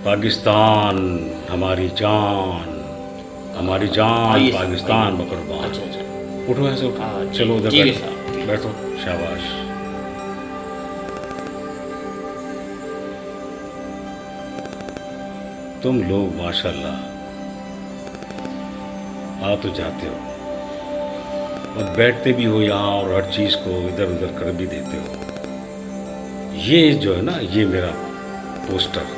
پاکستان ہماری جان آئیے صاحب، پاکستان آئیے۔ بقربان۔ اچھا اچھا اٹھو ایسے اٹھو، چلو ادھر جی بیٹھو صاحب، ٹھیک۔ بیٹھو، شاباش۔ تم لوگ ماشاءاللہ آ تو جاتے ہو اور بیٹھتے بھی ہو یہاں، اور ہر چیز کو ادھر ادھر کر بھی دیتے ہو۔ یہ جو ہے نا، یہ میرا پوسٹر،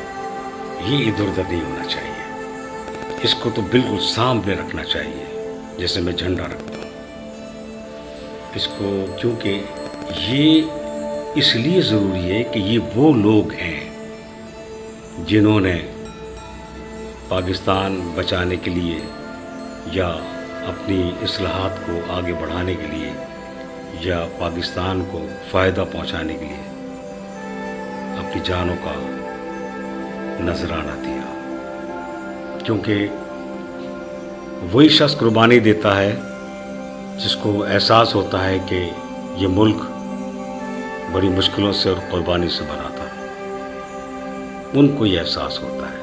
یہ ادھر ادھر نہیں ہونا چاہیے۔ اس کو تو بالکل سامنے رکھنا چاہیے جیسے میں جھنڈا رکھتا ہوں اس کو، کیونکہ یہ اس لیے ضروری ہے کہ یہ وہ لوگ ہیں جنہوں نے پاکستان بچانے کے لیے یا اپنی اصلاحات کو آگے بڑھانے کے لیے یا پاکستان کو فائدہ پہنچانے کے لیے اپنی جانوں کا نذرانہ دیا۔ کیونکہ وہی شخص قربانی دیتا ہے جس کو احساس ہوتا ہے کہ یہ ملک بڑی مشکلوں سے اور قربانی سے بنا تھا۔ ان کو یہ احساس ہوتا ہے۔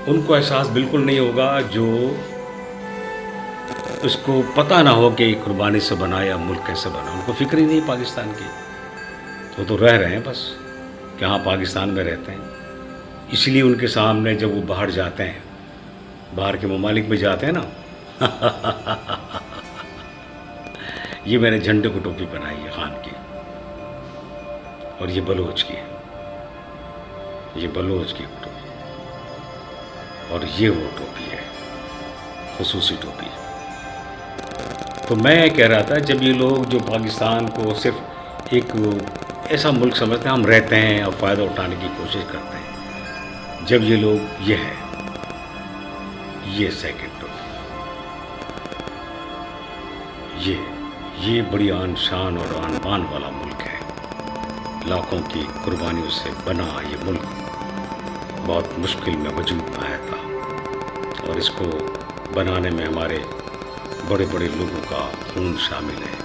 ان کو احساس بالکل نہیں ہوگا جو اس کو پتہ نہ ہو کہ قربانی سے بنا یا ملک کیسے بنا۔ ان کو فکر ہی نہیں پاکستان کی، وہ تو رہ رہے ہیں بس کہ ہاں پاکستان میں رہتے ہیں۔ اس لیے ان کے سامنے جب وہ باہر جاتے ہیں، باہر کے ممالک میں جاتے ہیں نا یہ میں نے جھنڈے کو ٹوپی بنائی ہے خان کی، اور یہ بلوچ کی ہے، یہ بلوچ کی ٹوپی، اور یہ وہ ٹوپی ہے، خصوصی ٹوپی ہے۔ تو میں کہہ رہا تھا جب یہ لوگ جو پاکستان کو صرف ایک ایسا ملک سمجھتے ہیں، ہم رہتے ہیں اور فائدہ اٹھانے کی کوشش کرتے ہیں، جب یہ لوگ یہ ہے، یہ سیکنڈ ٹوپی، یہ بڑی آن شان اور آن بان والا ملک ہے۔ لاکھوں کی قربانیوں سے بنا یہ ملک بہت مشکل میں وجود میں آیا تھا، اور اس کو بنانے میں ہمارے بڑے بڑے لوگوں کا خون شامل ہے۔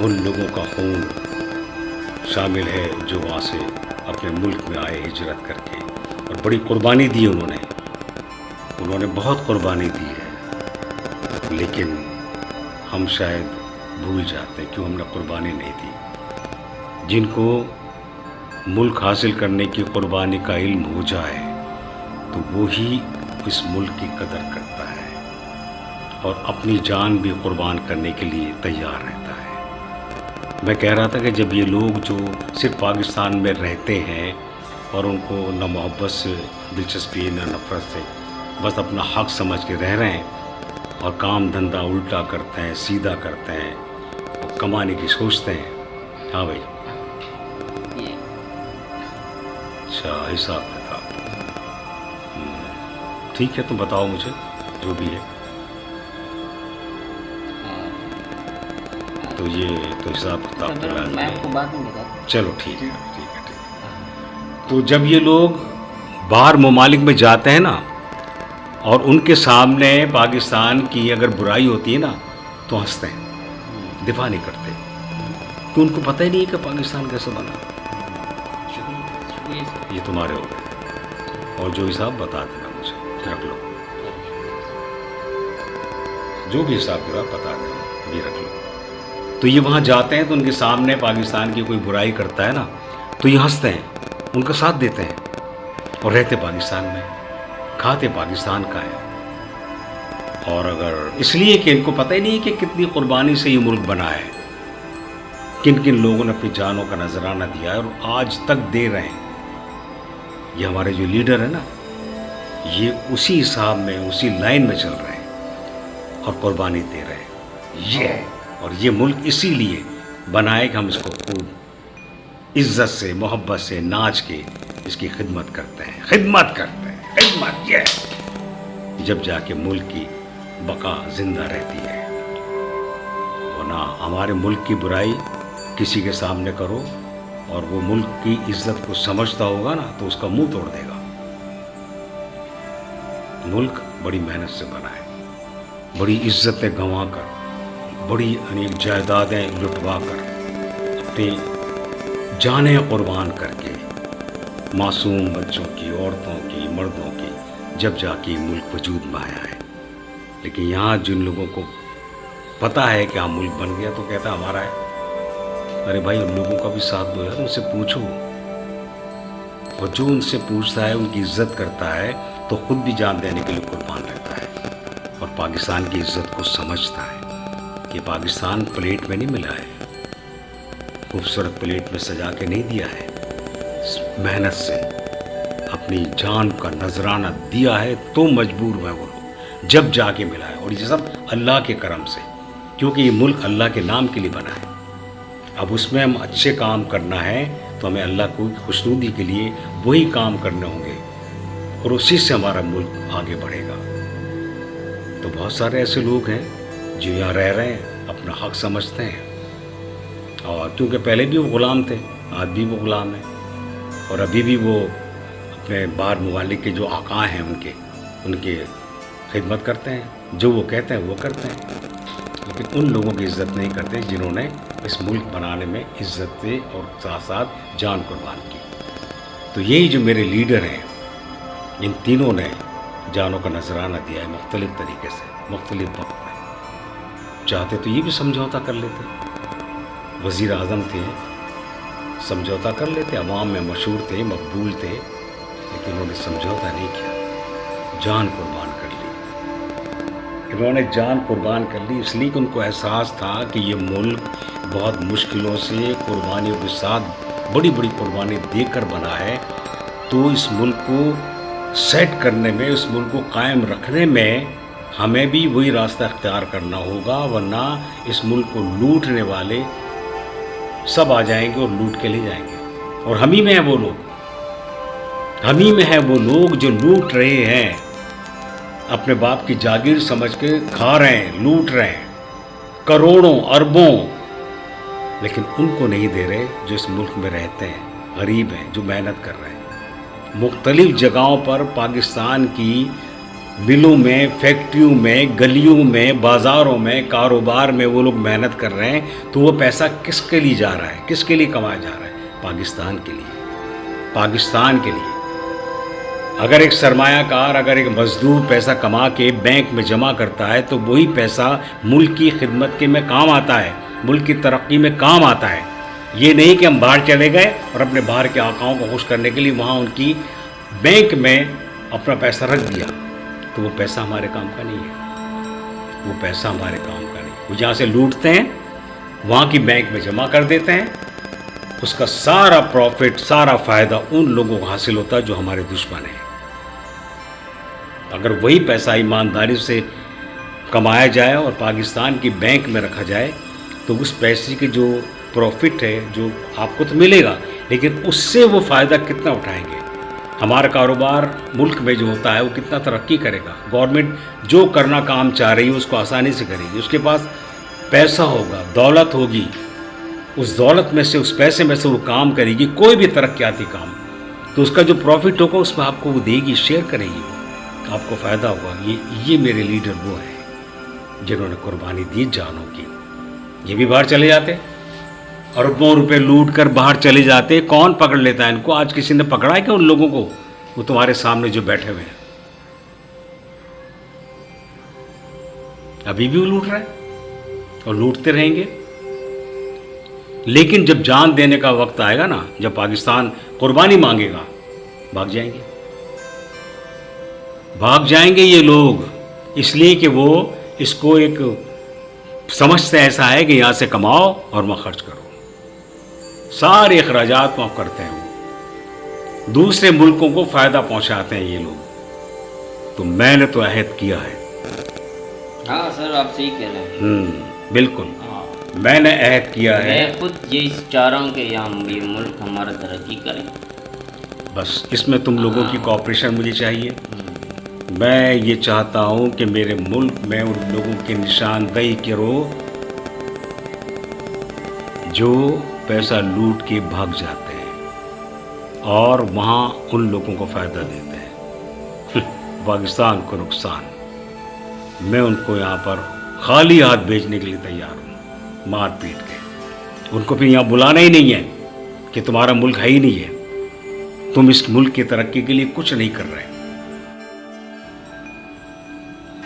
ان لوگوں کا خون شامل ہے جو وہاں سے اپنے ملک میں آئے ہجرت کر کے، اور بڑی قربانی دی انہوں نے بہت قربانی دی ہے، لیکن ہم شاید بھول جاتے ہیں کیوں ہم نے قربانی نہیں دی۔ جن کو ملک حاصل کرنے کی قربانی کا علم ہو جائے تو وہی اس ملک کی قدر کرتا ہے اور اپنی جان بھی قربان کرنے کے لیے تیار رہتا ہے۔ میں کہہ رہا تھا کہ جب یہ لوگ جو صرف پاکستان میں رہتے ہیں اور ان کو نہ محبت سے دلچسپی نہ نفرت سے، بس اپنا حق سمجھ کے رہ رہے ہیں اور کام دھندہ الٹا کرتے ہیں، سیدھا کرتے ہیں اور کمانے کی سوچتے ہیں۔ ہاں بھائی، اچھا حساب کتاب ٹھیک ہے، تم بتاؤ مجھے جو بھی ہے۔ تو یہ تو حساب کتاب تو لازم میں ہے۔ آپ کو بعد میں بتاتا ہوں۔ چلو ٹھیک ہے، تو جب یہ لوگ باہر ممالک میں جاتے ہیں نا، اور ان کے سامنے پاکستان کی اگر برائی ہوتی ہے نا تو ہنستے ہیں، دفاع نہیں کرتے، کہ ان کو پتہ ہی نہیں ہے کہ پاکستان کیسے بنا۔ شکریہ سر۔ یہ تمہارے ہو گئے، اور جو حساب بتا دینا مجھے، رکھ لو، جو بھی حساب کتاب بتا دینا، یہ رکھ لو۔ تو یہ وہاں جاتے ہیں تو ان کے سامنے پاکستان کی کوئی برائی کرتا ہے نا تو یہ ہنستے ہیں، ان کا ساتھ دیتے ہیں، اور رہتے پاکستان میں، کھاتے پاکستان کا ہے۔ اور اگر اس لیے کہ ان کو پتہ ہی نہیں کہ کتنی قربانی سے یہ ملک بنا ہے، کن کن لوگوں نے اپنی جانوں کا نذرانہ دیا ہے اور آج تک دے رہے ہیں۔ یہ ہمارے جو لیڈر ہیں نا، یہ اسی حساب میں، اسی لائن میں چل رہے ہیں اور قربانی دے رہے ہیں۔ یہ ہے، اور یہ ملک اسی لیے بنا ہے کہ ہم اس کو خوب عزت سے، محبت سے، ناچ کے اس کی خدمت کرتے ہیں، خدمت یہ ہے، جب جا کے ملک کی بقا زندہ رہتی ہے۔ ورنہ ہمارے ملک کی برائی کسی کے سامنے کرو اور وہ ملک کی عزت کو سمجھتا ہوگا نا تو اس کا منہ توڑ دے گا۔ ملک بڑی محنت سے بنا ہے، بڑی عزتیں گنوا کر، بڑی انیک جائیدادیں لٹوا کر، اپنی جانیں قربان کر کے मासूम बच्चों की, औरतों की, मर्दों की, जब जाके मुल्क वजूद में आया है। लेकिन यहाँ जिन लोगों को पता है कि हाँ मुल्क बन गया तो कहता हमारा है। अरे भाई उन लोगों का भी साथ दो यार, उनसे पूछो। और जो उनसे पूछता है, उनकी इज्जत करता है, तो खुद भी जान देने के लिए कुर्बान रहता है और पाकिस्तान की इज्जत को समझता है कि पाकिस्तान प्लेट में नहीं मिला है, खूबसूरत प्लेट में सजा के नहीं दिया है, मेहनत से अपनी जान का नजराना दिया है तो मजबूर हुए वो लोग, जब जाके मिला है। और ये सब अल्लाह के करम से, क्योंकि ये मुल्क अल्लाह के नाम के लिए बना है। अब उसमें हम अच्छे काम करना है तो हमें अल्लाह को खुशनुदी के लिए वही काम करने होंगे और उसी से हमारा मुल्क आगे बढ़ेगा। तो बहुत सारे ऐसे लोग हैं जो यहाँ रह रहे हैं, अपना हक समझते हैं, और क्योंकि पहले भी वो ग़ुलाम थे, आज भी वो ग़ुलाम हैं, और अभी भी वो अपने बाहर ममालिक के जो आका हैं उनके खिदमत करते हैं, जो वो कहते हैं वो करते हैं। लेकिन उन लोगों की इज़्ज़त नहीं करते जिन्होंने इस मुल्क बनाने में इज़्ज़त से और साथ साथ जान कुर्बान की। तो यही जो मेरे लीडर हैं, इन तीनों ने जानों का नजराना दिया है मुख्तलिफ़ तरीके से, मुख्तलिफ़ वक्त में। चाहते तो ये भी समझौता कर लेते, वज़ीर आज़म थे, समझौता कर लेते, अवाम में मशहूर थे, मकबूल थे, लेकिन उन्होंने समझौता नहीं किया, जान कुर्बान कर ली। इन्होंने जान कुर्बान कर ली इसलिए कि उनको एहसास था कि ये मुल्क बहुत मुश्किलों से, कुर्बानियों के साथ, बड़ी बड़ी कुर्बानी देकर बना है। तो इस मुल्क को सेट करने में, इस मुल्क को कायम रखने में हमें भी वही रास्ता इख्तियार करना होगा, वरना इस मुल्क को लूटने वाले सब आ जाएंगे और लूट के ले जाएंगे। और हम ही में है वो लोग, हम ही में है वो लोग जो लूट रहे हैं, अपने बाप की जागीर समझ के खा रहे हैं, लूट रहे हैं करोड़ों अरबों, लेकिन उनको नहीं दे रहे जो इस मुल्क में रहते हैं, गरीब हैं, जो मेहनत कर रहे हैं। मुख्तलिफ जगहों पर पाकिस्तान की मिलों में, फैक्ट्रियों में, गलियों में, बाज़ारों में, कारोबार में वो लोग मेहनत कर रहे हैं। तो वो पैसा किसके लिए जा रहा है, किसके लिए कमाया जा रहा है? पाकिस्तान के लिए, पाकिस्तान के लिए। अगर एक सरमायाकार, अगर एक मजदूर पैसा कमा के बैंक में जमा करता है तो वही पैसा मुल्क की खिदमत के में काम आता है, मुल्क की तरक्की में काम आता है। ये नहीं कि हम बाहर चले गए और अपने बाहर के आकाओं को खुश करने के लिए वहाँ उनकी बैंक में अपना पैसा रख दिया, तो वो पैसा हमारे काम का नहीं है, वो पैसा हमारे काम का नहीं। वो जहाँ से लूटते हैं वहाँ की बैंक में जमा कर देते हैं, उसका सारा प्रॉफिट, सारा फ़ायदा उन लोगों को हासिल होता है जो हमारे दुश्मन हैं। अगर वही पैसा ईमानदारी से कमाया जाए और पाकिस्तान की बैंक में रखा जाए तो उस पैसे की जो प्रॉफिट है, जो आपको तो मिलेगा, लेकिन उससे वो फ़ायदा कितना उठाएंगे। हमारा कारोबार मुल्क में जो होता है वो कितना तरक्की करेगा। गवर्नमेंट जो करना काम चाह रही है उसको आसानी से करेगी, उसके पास पैसा होगा, दौलत होगी, उस दौलत में से, उस पैसे में से वो काम करेगी, कोई भी तरक्याती काम, तो उसका जो प्रॉफिट होगा उसमें आपको वो देगी, शेयर करेगी, वो आपको फ़ायदा होगा। ये मेरे लीडर वो हैं जिन्होंने कुर्बानी दी जानों की। ये भी बाहर चले जाते, अरबों रुपए लूट कर बाहर चले जाते, कौन पकड़ लेता है इनको? आज किसी ने पकड़ा है क्या उन लोगों को? वो तुम्हारे सामने जो बैठे हुए हैं, अभी भी वो लूट रहे हैं और लूटते रहेंगे। लेकिन जब जान देने का वक्त आएगा ना, जब पाकिस्तान कुर्बानी मांगेगा, भाग जाएंगे, भाग जाएंगे ये लोग, इसलिए कि वो इसको एक समझते ऐसा है कि यहाँ से कमाओ और वहाँ खर्च करो, सारे अखराजात वहाँ करते हैं, वो दूसरे मुल्कों को फ़ायदा पहुँचाते हैं ये लोग। तो मैंने तो अहद किया है। हाँ सर, आप सही कह रहे हैं। बिल्कुल, हाँ, मैंने अहद किया है। मैं खुद ये चाह रहा हूँ कि ये मुल्क हमारा तरक्की करे। बस इसमें तुम लोगों की कोऑपरेशन मुझे चाहिए। मैं ये चाहता हूँ कि मेरे मुल्क में उन लोगों की निशानदेही करो जो पैसा लूट के भाग जाते हैं और वहाँ उन लोगों को फ़ायदा देते हैं, पाकिस्तान को नुकसान। मैं उनको यहाँ पर खाली हाथ भेजने के लिए तैयार हूँ, मार पीट के। उनको फिर यहाँ बुलाना ही नहीं है कि तुम्हारा मुल्क है ही नहीं है, तुम इस मुल्क की तरक्की के लिए कुछ नहीं कर रहे,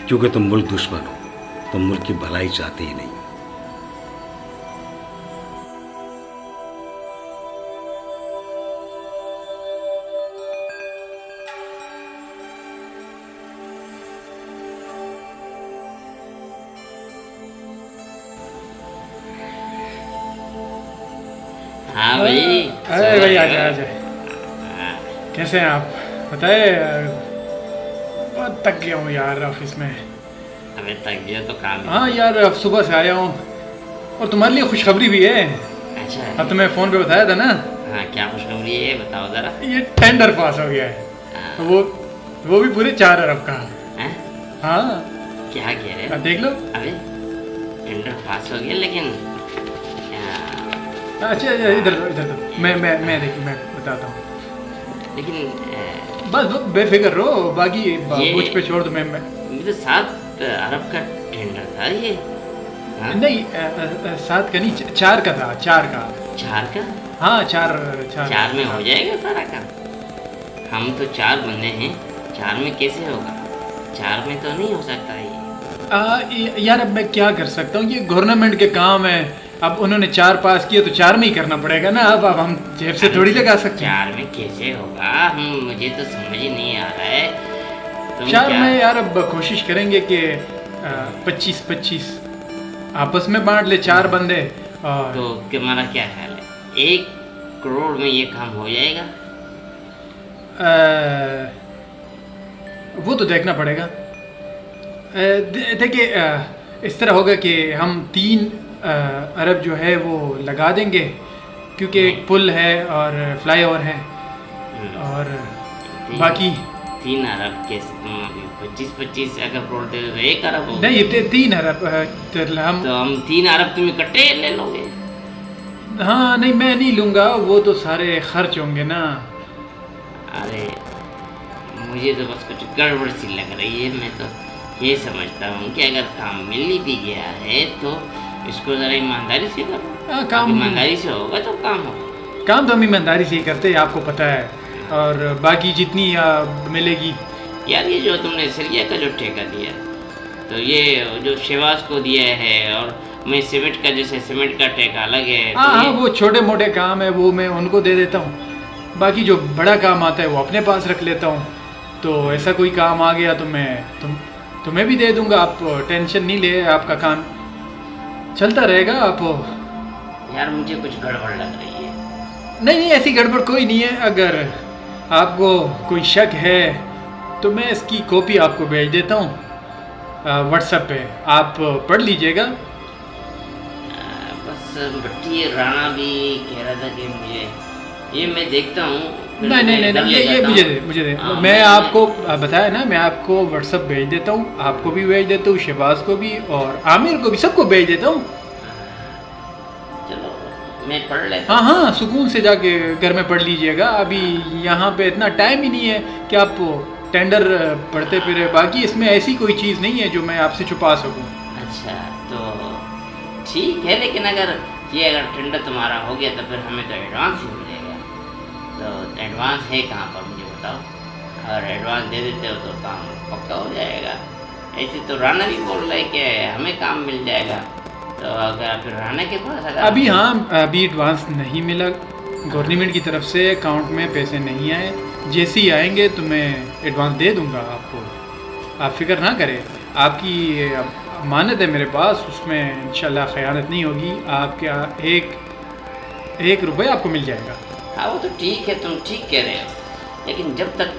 क्योंकि तुम मुल्क दुश्मन हो, तुम मुल्क की भलाई चाहते ही नहीं। हाँ भाई। अरे भाई आ जाए आ जाए। कैसे हैं आप? बताए, बहुत थक गया हूँ यार ऑफिस में। अबे तक गया तो काम। हाँ यार, अब सुबह से आया हूँ और तुम्हारे लिए खुशखबरी भी है। अच्छा। अब तुम्हें फ़ोन पे बताया था ना, हाँ क्या खुशखबरी है बताओ जरा। ये टेंडर पास हो गया है। हाँ। वो भी पूरे 4 अरब का। हैं? हाँ, क्या कह रहे अब हो? देख लो। अबे टेंडर पास हो गया लेकिन अच्छा इधर दो। मैं बताता हूँ। लेकिन बस बेफिक्र रहो, बाकी ये- मुझ पे छोड़ दो। मैं ये तो 7 अरब का टेंडर था ये। हाँ? नहीं 7 का नहीं, 4 का था। 4 का। 4 का? हाँ 4 4 में हो जाएगा सारा काम। हम तो 4 बंदे हैं, 4 में कैसे होगा? 4 में तो नहीं हो सकता ये। यार अब मैं क्या कर सकता हूँ, ये गवर्नमेंट के काम है। अब उन्होंने 4 पास किए तो 4 में ही करना पड़ेगा ना। अब हम जेब से थोड़ी लगा सकते हैं। 4 में कैसे होगा? मुझे तो समझ ही नहीं आ रहा है। तुम 4 क्या- में यार अब कोशिश करेंगे कि 25-25 आपस में बांट ले 4 बंदे। और तो तुम्हारा क्या ख्याल है, 1 करोड़ में ये काम हो जाएगा? वो तो देखना पड़ेगा। देखिए इस तरह होगा कि हम 3 अरब जो है वो लगा देंगे, क्योंकि एक पुल है और फ्लाईओवर है। और तीन- बाकी 3 अरब के 25-25 अगर करोड़ दे तो 1 अरब हो नहीं, ये 3 अरब तो हम। तो हम 3 अरब तुम इकट्ठे ले लोगे? हाँ नहीं, मैं नहीं लूँगा, वो तो सारे खर्च होंगे ना। अरे मुझे तो बस कुछ गड़बड़ सी लग रही है। मैं तो ये समझता हूँ कि अगर काम मिल ही भी गया है तो इसको ज़रा ईमानदारी से करो। हाँ, काम ईमानदारी से होगा तो काम होगा। काम तो हम ईमानदारी से ही करते हैं, आपको पता है। और बाकी जितनी मिलेगी। यार ये जो तुमने सरिया का जो ठेका दिया, तो ये जो शेवाज को दिया है, और मैं सीमेंट का, जैसे सीमेंट का ठेका अलग है। तो हाँ ये- वो छोटे मोटे काम है, वो मैं उनको दे देता हूँ। बाकी जो बड़ा काम आता है वो अपने पास रख लेता हूँ। तो ऐसा कोई काम आ गया तो मैं तुम्हें भी दे दूंगा। आप टेंशन नहीं ले, आपका काम चलता रहेगा। आप यार मुझे कुछ गड़बड़ लग रही है। नहीं, ऐसी गड़बड़ कोई नहीं है। अगर आपको कोई शक है तो मैं इसकी कॉपी आपको भेज देता हूँ व्हाट्सएप पे, आप पढ़ लीजिएगा। बस बट्टी राणा भी कह रहा था कि मुझे ये मैं देखता हूँ। फिर नहीं मैं नहीं इधर नहीं, ले ये जाता मुझे हूँ। दे मुझे दे। हाँ, मैं आपको बताया ना, मैं आपको व्हाट्सएप भेज देता हूँ, आपको भी भेज देता हूँ, शहबाज को भी और आमिर को भी, सबको भेज देता हूँ। चलो मैं पढ़ लेता हाँ हाँ, सुकून से जाके घर में पढ़ लीजिएगा। अभी यहाँ पे इतना टाइम ही नहीं है कि आप टेंडर पढ़ते फिरे। बाकी इसमें ऐसी कोई चीज़ नहीं है जो मैं आपसे छुपा सकूँ। अच्छा तो ठीक है, लेकिन अगर टेंडर तुम्हारा हो गया तो फिर हमें तो एडवांस ही मिलेगा। तो एडवांस है कहाँ पर मुझे बताओ, अगर एडवांस दे देते हो तो काम पक्का हो जाएगा। ऐसे तो राणा भी बोल रहे कि हमें काम मिल जाएगा, तो अगर फिर राणा के पास अगर अभी हाँ, अभी एडवांस नहीं मिला गवर्नमेंट की तरफ से, अकाउंट में पैसे नहीं आए। जैसे ही आएंगे तो मैं एडवांस दे दूंगा आपको, आप फिक्र ना करें। आपकी अमानत है मेरे पास, उसमें इंशाल्लाह ख़यानत नहीं होगी। आपका एक रुपये आपको मिल जाएगा। हाँ वो तो ठीक है, तुम ठीक कह रहे हो, लेकिन जब तक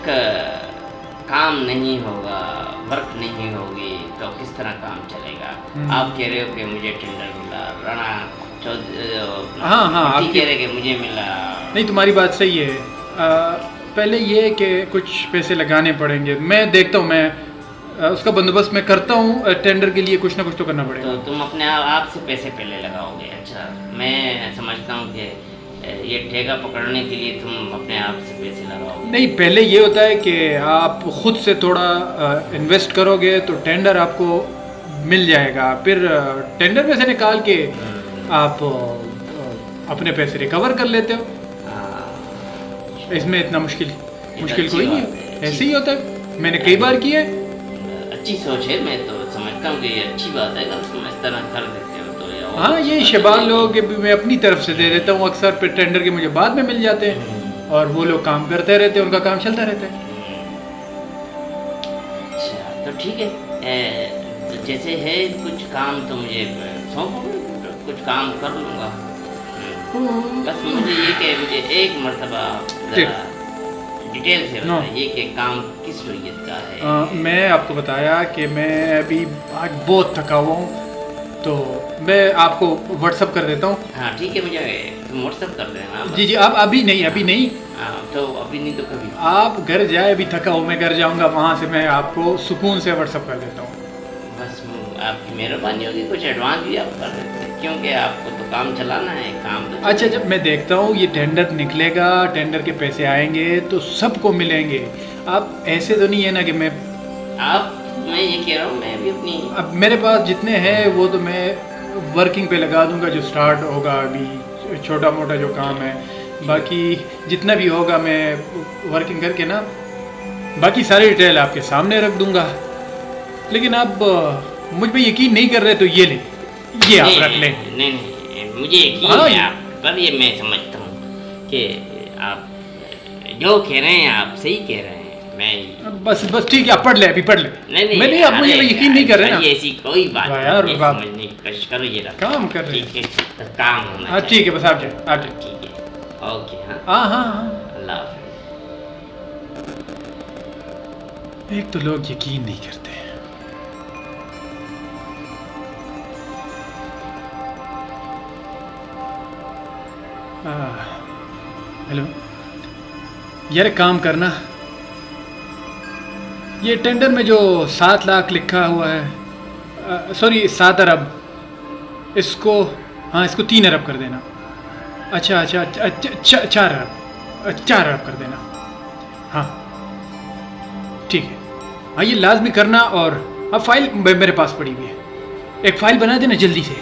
काम नहीं होगा, वर्क नहीं होगी, तो किस तरह काम चलेगा? आप कह रहे हो कि मुझे टेंडर मिला, राणा हाँ, भट्टी आपके- कह रहे कि मुझे मिला। नहीं, तुम्हारी बात सही है। पहले ये कि कुछ पैसे लगाने पड़ेंगे। मैं देखता हूँ, मैं उसका बंदोबस्त मैं करता हूँ। टेंडर के लिए कुछ ना कुछ तो करना पड़ेगा। तो तुम अपने आप से पैसे पहले लगाओगे? अच्छा, मैं समझता हूँ कि ये ठेका पकड़ने के लिए तुम अपने आप से पैसे लगाओगे। नहीं, पहले ये होता है कि आप खुद से थोड़ा इन्वेस्ट करोगे तो टेंडर आपको मिल जाएगा। फिर टेंडर में से निकाल के आप अपने पैसे रिकवर कर लेते हो। اس میں اتنا مشکل اچھی کوئی نہیں بات ہے، ہے، ایسے ہی ہوتا ہے، میں نے کئی بار کیا ہے۔ اچھی سوچ ہے، میں تو سمجھتا ہوں کہ یہ اچھی بات ہے اگر تم اس طرح کر دیتے ہو تو یہ اور ہاں اچھی یہ بات ہے۔ شباب لوگ کہ میں اپنی طرف سے دے دیتا ہوں، اکثر پھر ٹینڈر کے مجھے بعد میں مل جاتے ہیں، اور وہ لوگ کام کرتے رہتے ہیں، ان کا کام چلتا رہتا ہے۔ اچھا تو ٹھیک ہے، جیسے ہے کچھ کام تو مجھے سونپو، کچھ کام کر لوں گا، بس مجھے یہ کہ مجھے ایک مرتبہ ذرا ڈیٹیل سے بتائیے کہ کام کس نوعیت کا ہے۔ میں آپ کو بتایا کہ میں ابھی آج بہت تھکا ہوا ہوں، تو میں آپ کو واٹس اپ کر دیتا ہوں۔ ہاں ٹھیک ہے، مجھے تم واٹس اپ کر دینا بس۔ جی جی، آپ ابھی نہیں ہاں تو ابھی نہیں تو کبھی۔ آپ گھر جائے، ابھی تھکا ہوں میں گھر جاؤں گا، وہاں سے میں آپ کو سکون سے واٹس اپ کر دیتا ہوں۔ بس آپ کی مہربانی ہوگی، کچھ ایڈوانس بھی آپ کر دیتے ہیں کیونکہ آپ کو تو کام چلانا ہے، کام تو اچھا جب میں دیکھتا ہوں یہ ٹینڈر نکلے گا، ٹینڈر کے پیسے آئیں گے تو سب کو ملیں گے، آپ ایسے تو نہیں ہے نا کہ میں میں یہ کہہ رہا ہوں میں بھی اپنی اب میرے پاس جتنے ہیں وہ تو میں ورکنگ پہ لگا دوں گا، جو سٹارٹ ہوگا ابھی چھوٹا موٹا جو کام ہے، باقی جتنا بھی ہوگا میں ورکنگ کر کے نا باقی ساری ڈیٹیل آپ کے سامنے رکھ دوں گا۔ لیکن آپ مجھ پہ یقین نہیں کر رہے تو یہ لیں، یہ آپ رکھ لیں۔ نہیں مجھے یقین ہاں، ہے آپ پر، یہ میں سمجھتا ہوں کہ آپ جو کہہ رہے ہیں آپ صحیح کہہ رہے ہیں، میں بس ٹھیک ہے، آپ پڑھ لیں، ابھی پڑھ لیں۔ نہیں میں نہیں، آپ مجھے یقین نہیں کر رہے نا۔ ایسی کوئی بات واہ یار، نہیں، باپ۔ سمجھنے کی کوشش کرو، یہ رکھو، کام کر رہے ہیں۔ ٹھیک ہے، بس کام ہونا ہاں ٹھیک ہے، بس آپ جائیں، آپ جائیں۔ ٹھیک ہے، اوکے، ہاں ہاں ہاں ہاں، اللہ حافظ۔ ایک تو لوگ یقین نہیں کرتے۔ ہیلو یار، کام کرنا، یہ ٹینڈر میں جو 7 لاکھ لکھا ہوا ہے، سوری 7 ارب، اس کو 3 ارب کر دینا۔ اچھا 4 ارب کر دینا۔ ہاں ٹھیک ہے، ہاں یہ لازمی کرنا، اور اب فائل میرے پاس پڑی ہوئی ہے، ایک فائل بنا دینا جلدی سے۔